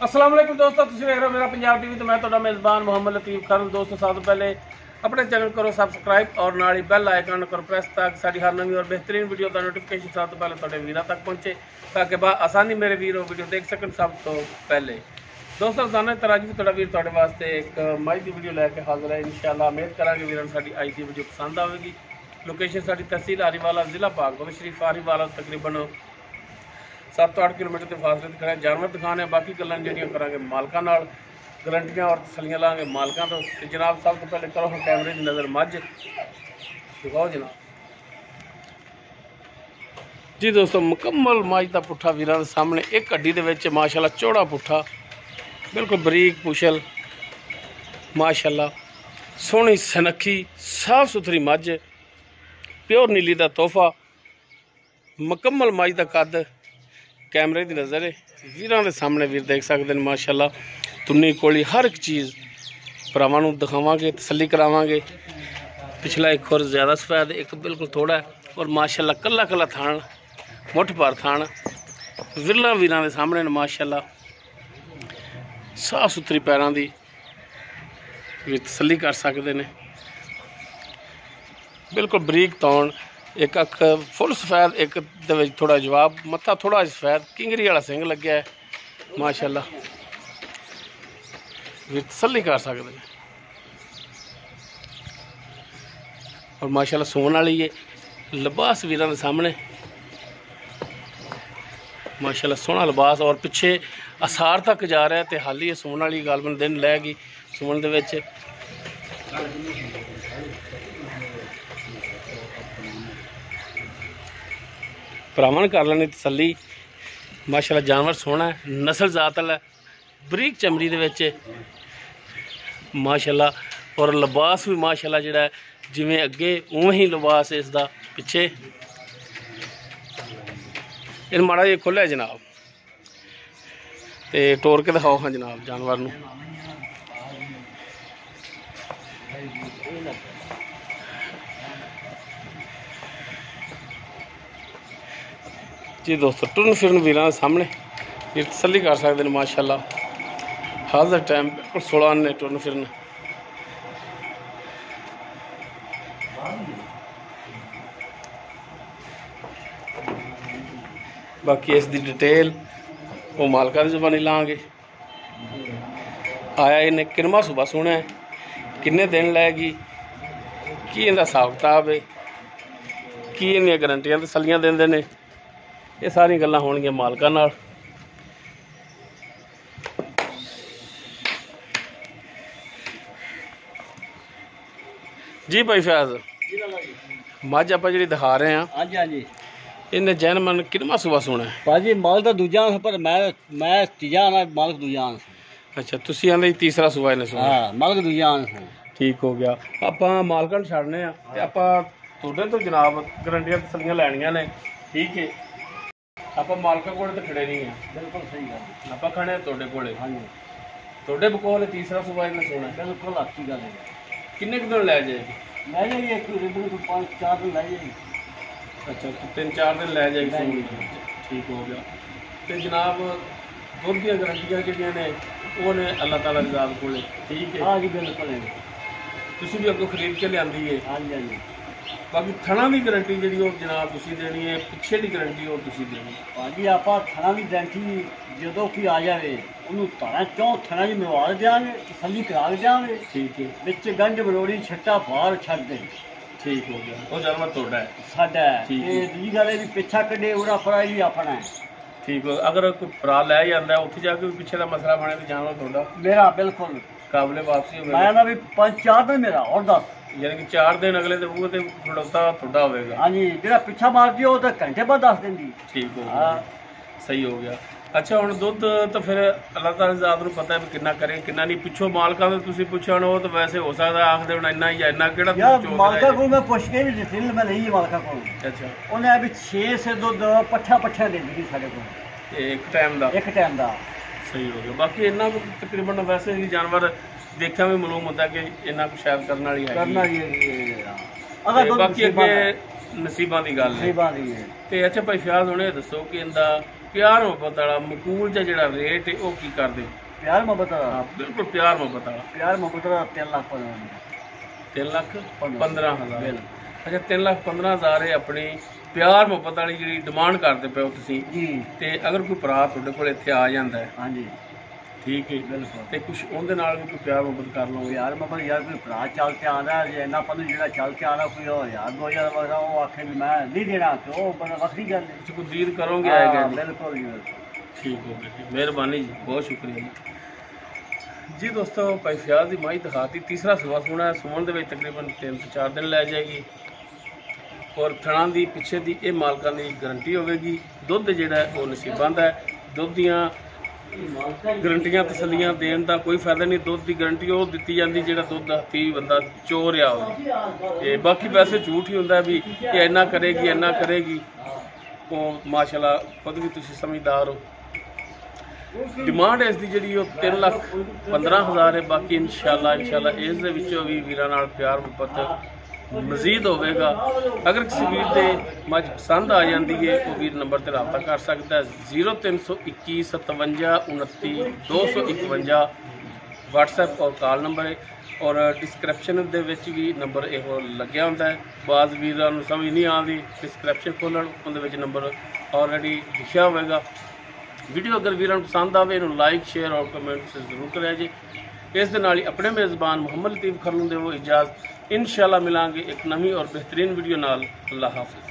अस्सलाम वालेकुम दोस्तों, तुसीं वेख रहे हो मेरा पंजाब टीवी तो मैं तुहाडा मेज़बान मोहम्मद लतीफ़ खान। दोस्तों सब तो पहले अपने चैनल करो सब्सक्राइब और नाल ही बेल आइकन करो प्रेस ताकि साडी हर नवी और बेहतरीन वीडियो का नोटिफिकेशन सब तो पहले तुहाडे वीरां तक पहुंचे ताकि आसानी मेरे वीर वीडियो देख सकन। सब तो पहले दोस्तों रोजाना तरह जी तुहाडा वीर तुहाडे वास्ते एक माई की वीडियो लैके हाजिर है। इंशाअल्लाह उम्मीद करांगे वीरां साडी अज की वीडियो पसंद आएगी। लोकेशन साडी तहसील आरीवाला, जिला पाक शरीफ आरीवाला, तकरीबन 7 तो 8 किलोमीटर के फासले ते खड़े जानवर दिखाने। बाकी गल्लां जिहड़ियां करांगे मालकां नाल, गारंटियां और तसलियां लांगे मालकां तो। जनाब सब तो पहले करो कैमरे की नज़र मझ दिखाओ जनाब जी। दोस्तों मुकम्मल मझ का पुट्ठा वीरां दे सामने एक हड्डी दे विच माशाअल्लाह चौड़ा पुट्ठा, बिल्कुल बरीक पुछल, माशाअल्लाह सोहनी सनखी साफ सुथरी मझ, प्योर नीली का तोहफा, मुकम्मल मझ का कद कैमरे की नज़र है वीरां दे सामने। वीर देख सकते हैं माशाअल्लाह तुन्नी कोली हर एक चीज़ भरावां नूं दिखावांगे, तसल्ली करावांगे। पिछला एक होर ज़्यादा सफेद, एक बिल्कुल थोड़ा है और माशाअल्लाह कल्ला कल्ला थान मुठ भर थान विरला वीरां दे सामने माशाअल्लाह साफ सुथरी पैरां दी भी तसल्ली कर सकते हैं। बिल्कुल बरीक तौण, एक अख फुल सफेद, एक दे थोड़ा जवाब, मत्था थोड़ा सफेद, किंगरी वाला सिंह लग्या है माशाअल्लाह भी तसल्ली कर सकते हैं। और माशाअल्लाह सोन वाली है लिबास वीरां दे सामने माशाअल्लाह सोहना लिबास और पिछे असार तक जा रहा है तो हाली ये सोन वाली गालबन दिन लैगी सोन दे विच। भरावां कर लेनी तसल्ली माशाअल्लाह जानवर सोहना है, नस्ल जात वाला, बरीक चमड़ी दे विच माशाअल्लाह। और लिबास भी माशाअल्लाह जिहड़ा जिवें अगे उवें ही लिबास इसदा पिछे। इन माड़ा जिहा खोलिया जनाब ते टोर के दिखाओ हाँ जनाब जानवर नूं। जी दोस्तों टुरन फिरन वीरां दे सामने ये तसल्ली कर सकते हैं माशाअल्लाह। हाज़र टाइम बिल्कुल 16 आने टुरन फिरन। बाकी इसकी डिटेल वो मालका की जुबानी लाँगे। आया इन्हें किनवा सुबह सोना है, किन्ने दिन लैगी, की इनका हिसाब किताब है, की इन्दियां गारंटियां तसल्लियां देंदे ने, ये सारी गल्लां होणगियां मालका नाल। जी भाई फैज मझ आप जी दिखा रहे हैं, हाँ जी हाँ जी, इन्हें जैन मन किनवा सुबह सोना है भाजी माल तो दूजा पर मैं तीजा आना, मालक दूजा आना। अच्छा तुसी आंदे तीसरा सुबह इन्हें सोना। हाँ मालक दूजा आना। ठीक हो गया। आपां मालकां नूं छड्डने आ ते आपां तुहाडे तो जनाब गारंटियां तसल्लियां लैणियां ने। ठीक है आपां मालकां कोल तो खड़े नहीं है, बिल्कुल सही गल, आपां खड़े तुहाडे कोले। हाँ जी तुहाडे बकोल तीसरा सुबह इन्हें सोना है। बिल्कुल अच्छी गल है। किन्ने क दिन लै जाएगी? लै जाइए एक दिन तो 5-4 दिन लै जाइए। अच्छा 3-4 दिन लै जाएगी सोनी। ठीक हो गया। तो जनाब दुध दी गारंटियां जिहड़ियां ने वो ने अल्लाह ताला दी ज़ात कोले। ठीक है हाँ जी बिल्कुल है। तुसीं भी अगों खरीद के लियांदी है। हाँ जी हाँ जी। बाकी थणा की गारंटी जी जनाब तुसीं देनी है, पिछे की गारंटी और तुसीं देनी। भाजी आप थणा की गारंटी जो कोई आ जाए उन्होंने धारा चौं थणा की मिलवा देंगे, तसल्ली करा देंगे। ठीक है बिच गंढ बलोड़ी छट्टा बाहर छड्ड दे। ठीक हो गया। वो जानवर तुहाडा है, साडा है। ठीक है। ते दूजी गल है भी पिछा कड्डे उरा परा भी अपना है। ठीक हो। अगर कोई भरा लै जाता है उत्थे जाके भी पिछे का मसला बने तो जानवर तुहाडा मेरा बिल्कुल काबले वापसी होगा। मैं ना भी 5-4 दिन मेरा और 10 यानी कि 4 दिन अगले तो वो खड़ौता तुहाडा होगा। हाँ जी जो पिछा मार दिया वो तो घंटे बाद 10 दिन दी। ठीक हो गया। हाँ सही हो गया। अच्छा हुण दुध तो फिर अल्लाह ताला ज़ात नूं पता है भी किन्ना करे किन्ना नहीं। पिछों मालकां तो तुसीं पुछो वो तो वैसे हो सकदा आखदे हुण इन्ना ही इन्ना किहड़ा यार मालका को मैं पुछ के भी डिटेल में नहीं है मालका को। अच्छा उन्हें अभी 6 से दूध पट्ठा दे दी साढ़े को एक टाइम का। एक टाइम का। सही हो गया। बाकी इन्ना तकरीबन वैसे ही जानवर देखा भी मालूम होता है कि इन्ना कुछ शायद करने वाली है करना ये बाकी अगे नसीबां दी गल है। नसीबां दी है। ते अच्छा भाई फयाज हुणे दसो कि इंदा प्यार मुहब्बत वाला मकूल जिहा रेट है वो की कर दे? प्यार मोहब्बत वाला हाँ बिल्कुल प्यार मुहब्बत वाला। प्यार मोहब्बत वाला 3,15,000। अच्छा 3,15,000 है अपनी प्यार मुहब्बत वाली जी डिमांड करते पे हो तुसी जी। ते अगर कोई भरा तुहाडे कोल इत्थे आ जांदा है, हाँ जी ठीक है, बिल्कुल। ते कुछ उहदे नाल भी कोई प्यार मुहब्बत कर लओगे? यार मोहब्बत यार कोई भरा चल के आंदा जे इन्ना पता जेड़ा चल के आंदा कोई हो यार 2000 वगैरह वो आखे भी मैं नहीं देना तो वो बड़ा वक्री गल है। कुछ उम्मीद करोगे हाँ, आएगा जी? बिल्कुल जी बिल्कुल। ठीक हो गया जी, मेहरबानी जी, बहुत शुक्रिया जी दोस्तों। भाई फयाज की माई दिखाती, तीसरा सुबह सोना है, सुमन के तकरीबन 3 से 4 दिन लै जाएगी और थणा की पिछे की ये मालकान की गारंटी होगी। दुध जोड़ा वो नसीबां दा है, दुध दियाँ गारंटियां तसलियां देने का कोई फायदा नहीं। दुध की गारंटी वो दी जाती जो दुध हत्थी बंदा चो रहा हो, बाकी वैसे झूठ ही होंगे भी ये इन्ना करेगी वो माशाल्लाह खुद भी तुम समझदार हो। डिमांड इसकी जी 3,15,000 है। बाकी इंशाल्लाह इस भी वीरां नाल प्यार मुहब्बत मजीद होगा। अगर किसी वीर के मझ पसंद आ जाती है वो वीर नंबर पर रब्ता कर सकता है 0321 57 29 251 व्हाट्सएप और कॉल नंबर है। और डिस्क्रिप्शन के भी नंबर यो लग्या होंदा है। बाज़ वीरां नूं समझ नहीं आती, डिस्क्रिप्शन खोलन उहदे नंबर ऑलरेडी लिखा होगा। वीडियो अगर वीरां नूं पसंद आवे इहनूं लाइक शेयर और कमेंट से जरूर करिया जी। इस दे नाल ही अपने मेज़बान मुहम्मद लतीफ़ खरलू दे वो इजाज़त, इंशाअल्लाह मिलांगे एक नवी और बेहतरीन वीडियो नाल। अल्लाह हाफ़िज़।